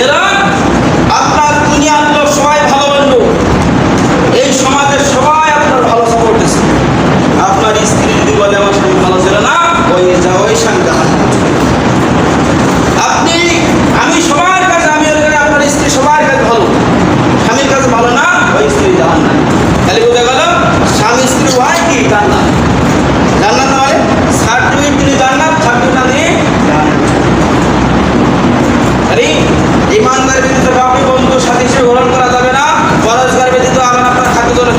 এরা আপনার দুনিয়ার লোক সবাই ভালো বললো, এই সমাজের সবাই আপনার ভালো করতেছে। আপনার স্ত্রী যদি বলে আমার স্বামী ভালো ছিল না, ওই যা ওই স্বামী দেখা। আপনি আমি সবার কাছে আমি আপনার স্ত্রী সবার কাছে ভালো, স্বামীর কাছে ভালো না, ওই স্ত্রী জাহান না। তাহলে বোঝা গেল স্বামী স্ত্রী হয় কি জান্নাত। জান্নাত মানে সার্টিফিকেট দিলে জান্নাত, সার্টিফিকেট না দিয়ে আরে ইমানদার ব্যতীত কাউকে বন্ধু সাথী হিসেবে গ্রহণ করা যাবে না। পরস্পর ব্যতীত আমার আপনার খাদ্য জন্য